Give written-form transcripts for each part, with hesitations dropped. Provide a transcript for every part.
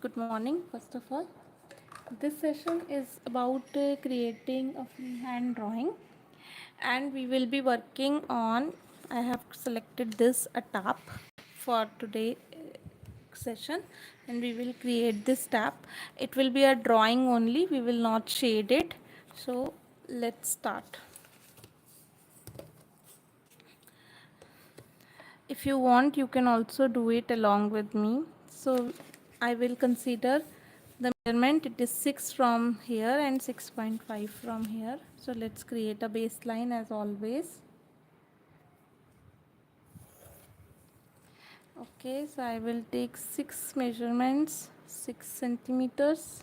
good morning. First of all, this session is about creating a freehand drawing, and we will be working on. I have selected this a tab for today session, and we will create this tab. It will be a drawing only. We will not shade it. So let's start. If you want, you can also do it along with me. So I will consider the measurement. It is 6 from here and 6.5 from here. So let's create a baseline as always. Okay, so I will take 6 measurements, 6 centimeters.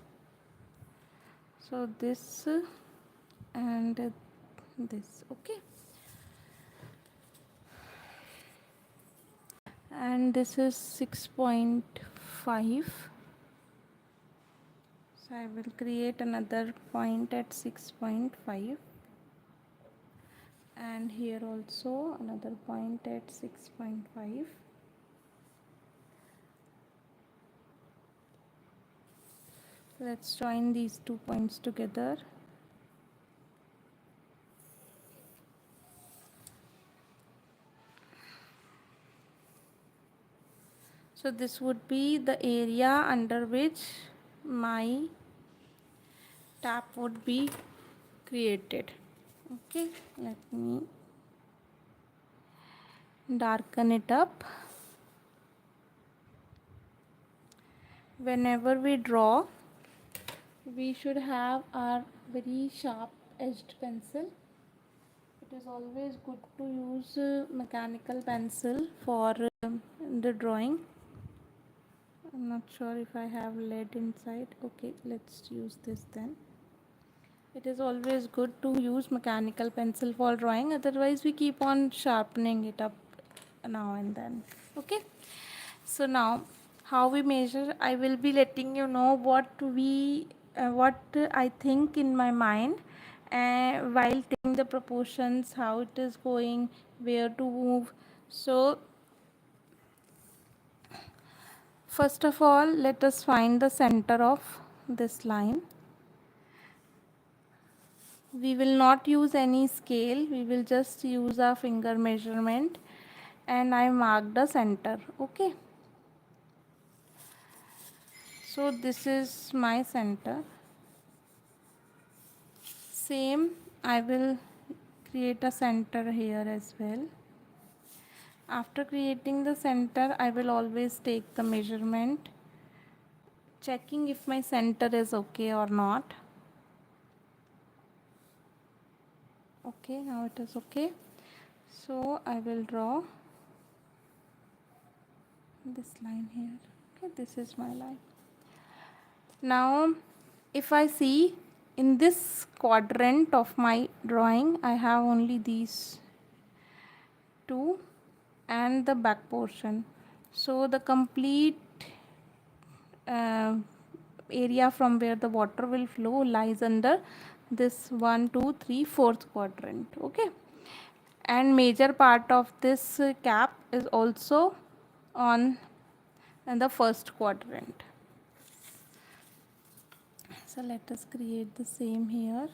So this and this. Okay, and this is 6.5. So I will create another point at 6.5, and here also another point at 6.5. Let's join these 2 points together. So this would be the area under which my tap would be created. Okay, let me darken it up. Whenever we draw, we should have our very sharp edged pencil. It is always good to use mechanical pencil for the drawing. I'm not sure if I have lead inside. Okay, let's use this then. It is always good to use mechanical pencil for drawing, otherwise we keep on sharpening it up now and then. Okay, so now how we measure, I will be letting you know what I think in my mind while taking the proportions, how it is going, where to move. So first of all, let us find the center of this line. We will not use any scale, we will just use our finger measurement, and I marked the center. Okay, so this is my center. Same, I will create a center here as well. After creating the center, I will always take the measurement, checking if my center is okay or not. Okay, now it is okay. So I will draw this line here. Okay, this is my line. Now if I see in this quadrant of my drawing, I have only these two and the back portion. So the complete uh, area from where the water will flow lies under this 1, 2, 3, 4th quadrant. Okay, and major part of this cap is also on the first quadrant. So let us create the same here.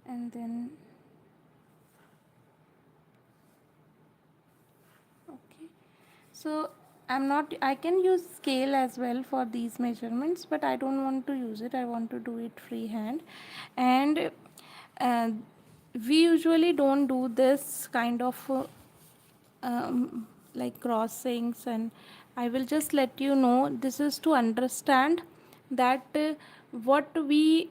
And then okay, so I can use scale as well for these measurements, but I don't want to use it. I want to do it freehand. And uh, we usually don't do this kind of like crossings, and I will just let you know, this is to understand that what we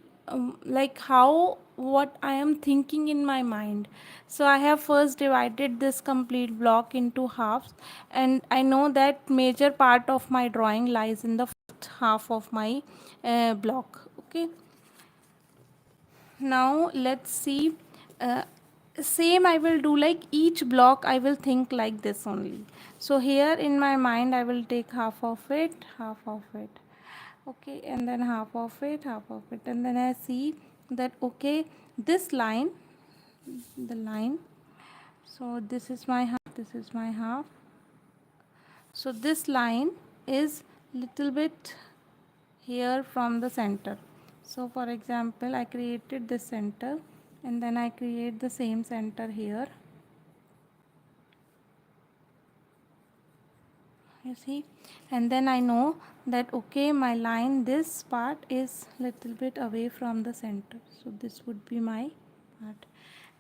like how what I am thinking in my mind. So I have first divided this complete block into halves, and I know that major part of my drawing lies in the first half of my block. Okay, now let's see. uh, Same I will do, like each block I will think like this only. So here in my mind I will take half of it, half of it, okay, and then half of it, half of it, and then I see that okay, this line, the line, So this is my half, this is my half. So this line is little bit here from the center. So for example, I created this center and then I create the same center here. You see, and then I know that okay, my line, this part is little bit away from the center, so this would be my part,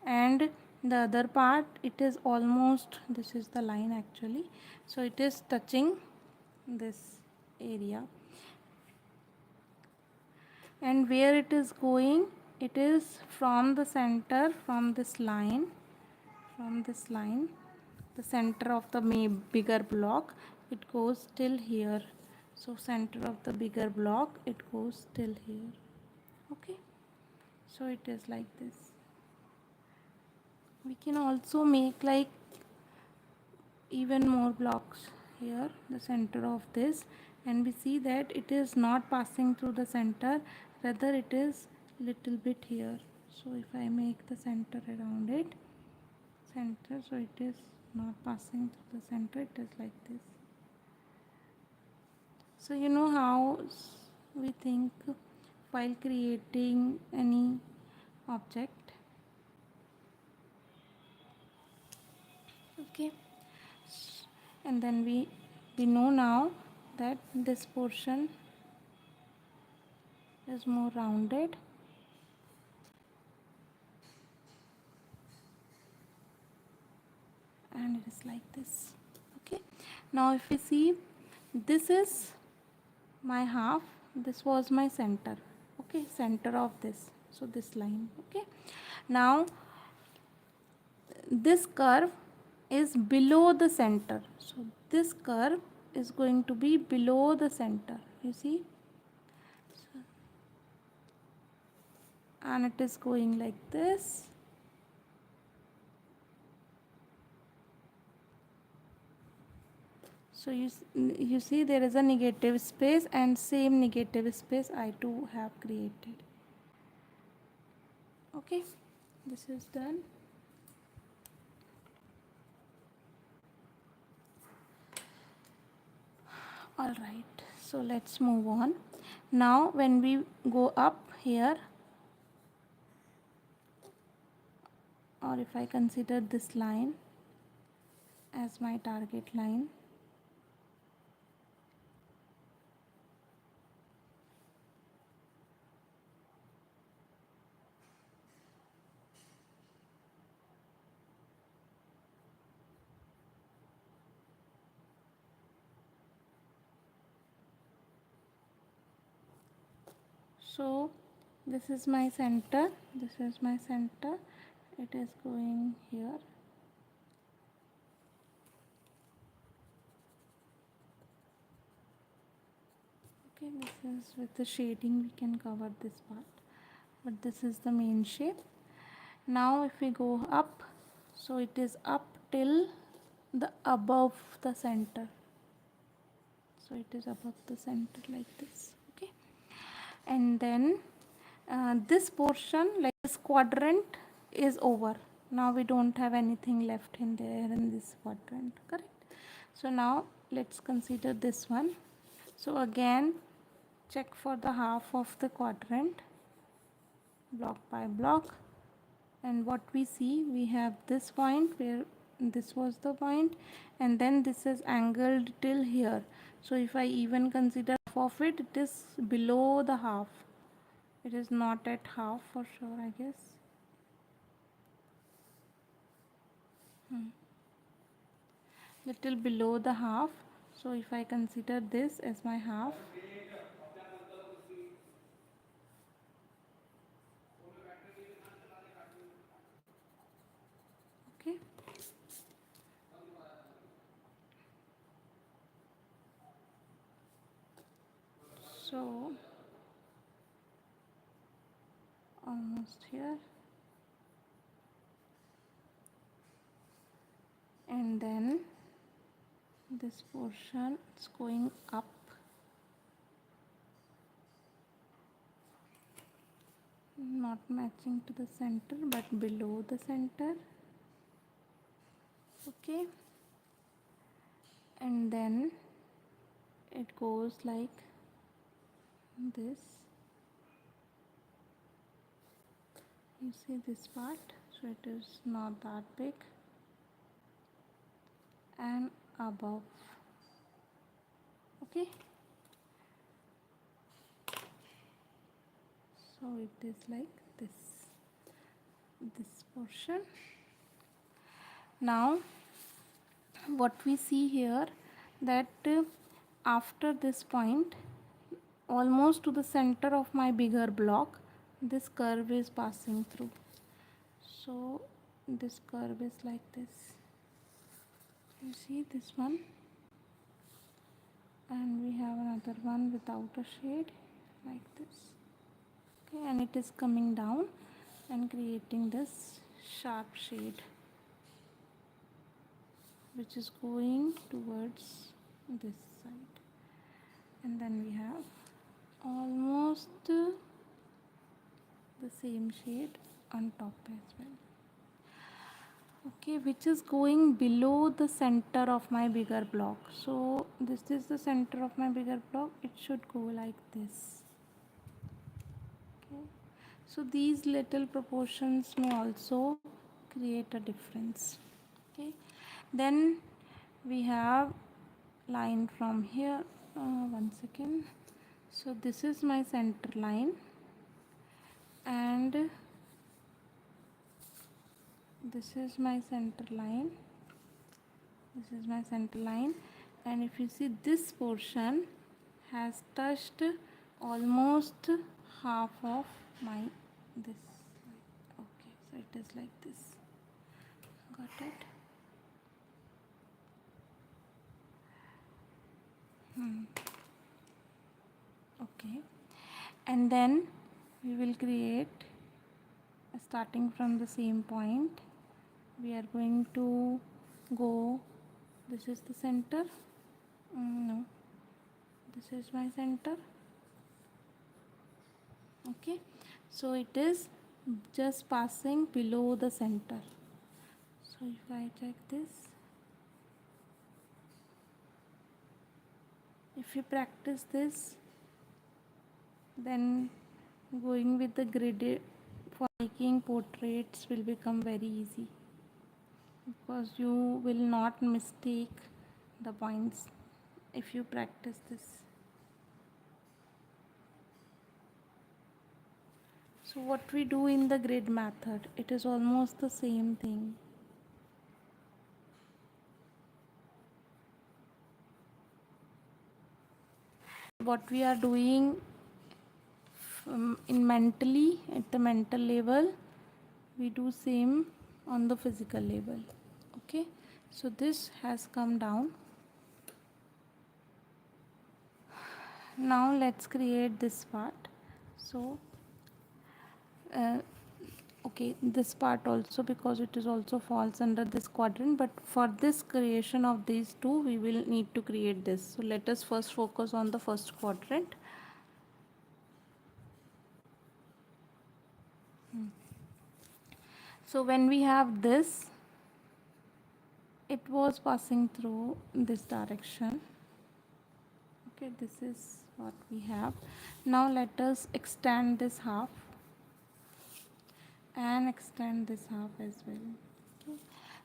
and the other part, it is almost, this is the line actually, so it is touching this area, and where it is going, it is from the center, from this line, the center of the bigger block, it goes till here. So center of the bigger block, it goes till here. Okay, so it is like this. We can also make like even more blocks here, the center of this, and we see that it is not passing through the center, rather it is little bit here. So if I make the center around it, center, so it is not passing through the center, it is like this. So you know how we think while creating any object. Okay, and then we know now that this portion is more rounded, and it is like this. Okay, now if we see, this is my half, this was my center. Okay, center of this, so this line. Okay, now this curve is below the center, so this curve is going to be below the center, you see, and it is going like this. So you see there is a negative space, and same negative space I too have created. Okay, this is done. All right, so let's move on. Now when we go up here, or if I consider this line as my target line, so this is my center, this is my center, it is going here. Okay, this is with the shading we can cover this part, but this is the main shape. Now if we go up, so it is up till the above the center, so it is above the center like this. Okay, and then this portion, like this quadrant, is over. Now we don't have anything left in there in this quadrant, correct? So now let's consider this one. So again, check for the half of the quadrant, block by block, and what we see, we have this point where this was the point, and then this is angled till here. So if I even consider half of it, it is below the half, it is not at half for sure, I guess. Little below the half, so if I consider this as my half, okay, so almost here, and then this portion is going up, not matching to the center but below the center, Okay, and then it goes like this. You see this part, so it is not that big, and above. Okay, so it is like this portion. Now what we see here, that after this point, almost to the center of my bigger block, this curve is passing through. So this curve is like this. You see this one, and we have another one without a shade like this. Okay, and it is coming down and creating this sharp shade which is going towards this side, and then we have almost the same shade on top as well. Okay, which is going below the center of my bigger block. So this is the center of my bigger block, it should go like this. Okay, so these little proportions may also create a difference. Okay, then we have line from here. One second. So this is my center line, and this is my center line. This is my center line, and if you see, this portion has touched almost half of my this. Okay, so it is like this. Got it? Okay, and then we will create, starting from the same point, we are going to go, this is the center, no, this is my center. Okay, so it is just passing below the center. So if I check this, if you practice this, then going with the grid for making portraits will become very easy, because you will not mistake the points if you practice this. So what we do in the grid method, it is almost the same thing. What we are doing in mentally, at the mental level, we do same on the physical level. Okay, so this has come down. Now let's create this part. So okay, this part also, because it is also falls under this quadrant, but for this creation of these two we will need to create this. So let us first focus on the first quadrant. So when we have this, it was passing through this direction. Okay, this is what we have. Now let us extend this half and extend this half as well. Okay,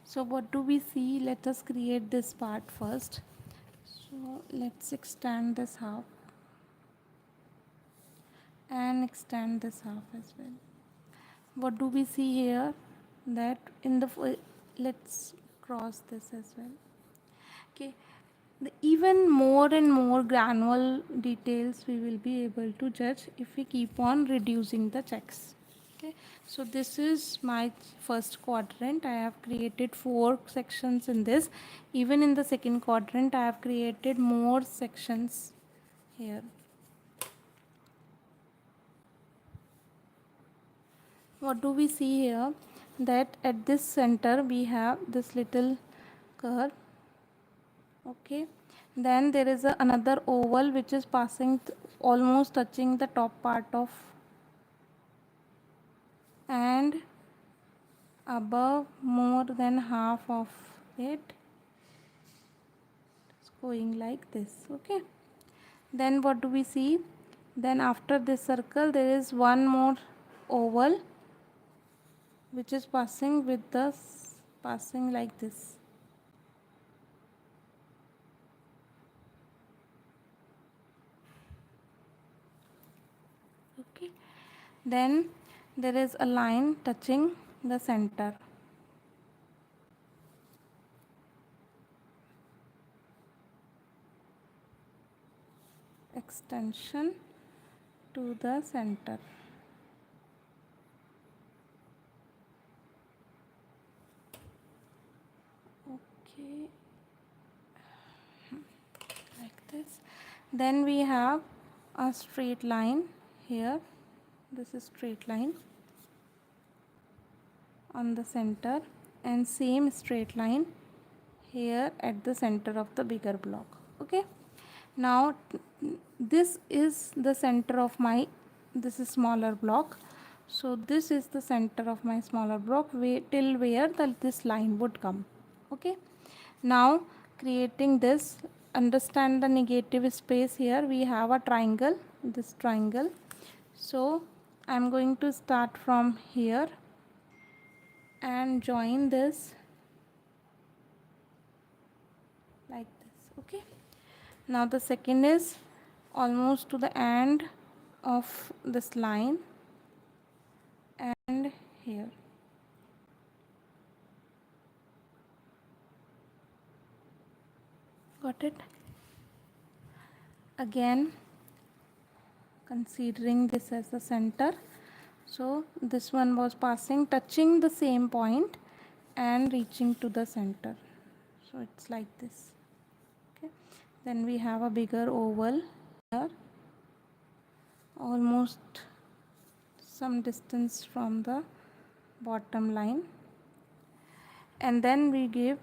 so what do we see? Let us create this part first. So let's extend this half and extend this half as well. What do we see here? That in the let's cross this as well. Okay, the even more and more granular details we will be able to judge if we keep on reducing the checks. Okay, so this is my first quadrant. I have created 4 sections in this. Even in the second quadrant I have created more sections here. What do we see here? That at this center we have this little curve. Okay, then there is another oval which is passing almost touching the top part of, and above more than half of it's going like this. Okay, then what do we see? Then after this circle there is one more oval which is passing with the passing like this. Okay, then there is a line touching the center. Extension to the center. Okay, like this. Then we have a straight line here. This is straight line on the center, and same straight line here at the center of the bigger block. Okay, now this is the center of my this is smaller block. So this is the center of my smaller block till where this line would come. Okay, now creating this, understand the negative space here. We have a triangle, this triangle. So I'm going to start from here and join this like this. Okay, now the second is almost to the end of this line and here. Got it? Again, considering this as the center, so this one was passing, touching the same point and reaching to the center. So it's like this. Okay, then we have a bigger oval here, almost some distance from the bottom line, and then we give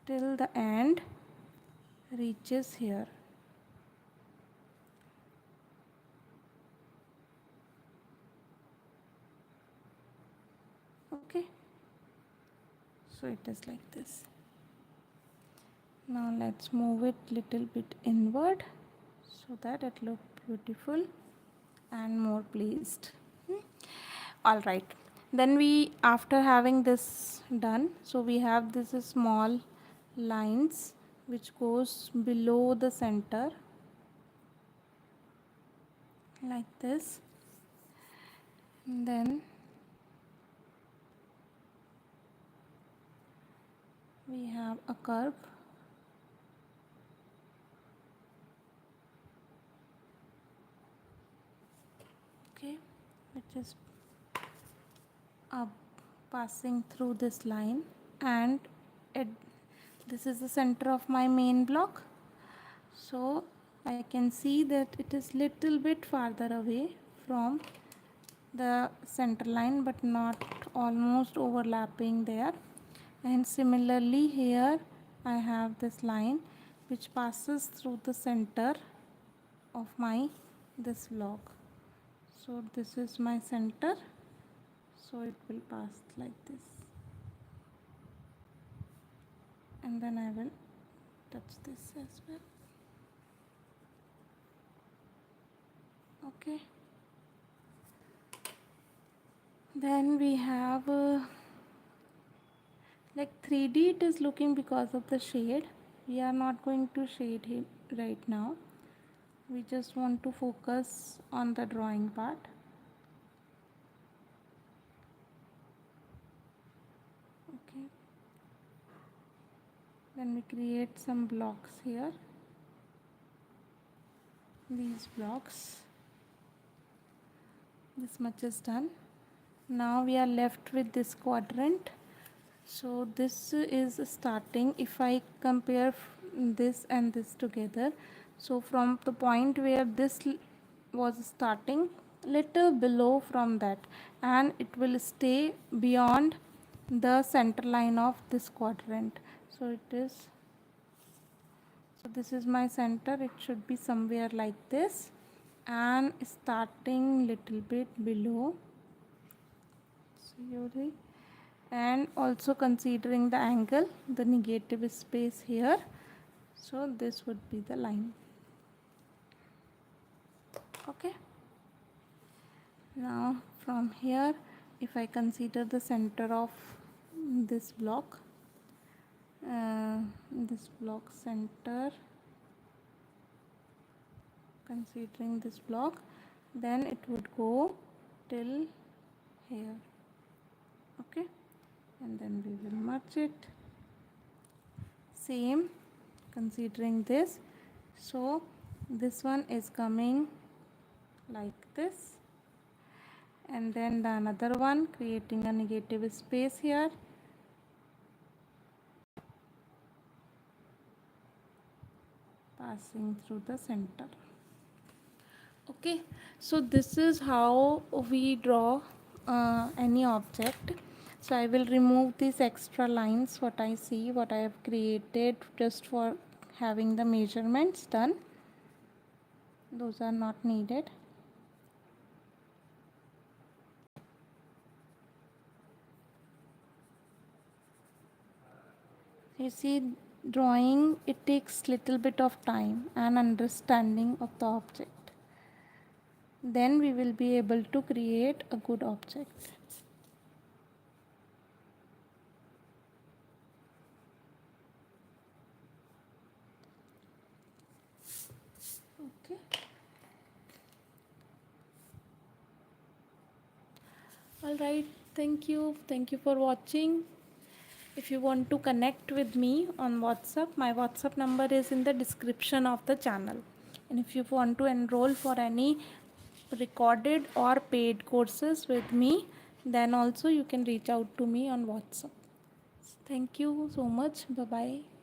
till the end reaches here. Okay, so it is like this. Now let's move it little bit inward so that it looks beautiful and more pleased. All right, then we, after having this done, so we have this small lines which goes below the center like this, and then we have a curve. Okay, which is up passing through this line, and this is the center of my main block. So I can see that it is little bit farther away from the center line, but not almost overlapping there. And similarly here I have this line which passes through the center of my this block. So this is my center, so it will pass like this, and then I will touch this as well. Okay, then we have like 3D it is looking because of the shade. We are not going to shade it right now. We just want to focus on the drawing part. Okay, then we create some blocks here, these blocks. This much is done. Now we are left with this quadrant. So this is starting, if I compare this and this together, so from the point where this was starting, little below from that, and it will stay beyond the center line of this quadrant. So it is, so this is my center, it should be somewhere like this, and starting little bit below. So you see, and also considering the angle, the negative space here. So this would be the line. Okay. Now from here, if I consider the center of this block center, considering this block, then it would go till here. Okay, and then we will merge it. Same, considering this, so this one is coming like this, and then the another one creating a negative space here. Passing through the center. Okay, so this is how we draw any object. So I will remove these extra lines, what I see, what I have created just for having the measurements done. Those are not needed. You see, drawing, it takes little bit of time and understanding of the object. Then we will be able to create a good object. Okay. All right, thank you for watching. If you want to connect with me on WhatsApp, my WhatsApp number is in the description of the channel. And if you want to enroll for any recorded or paid courses with me, then also you can reach out to me on WhatsApp. Thank you so much. Bye bye.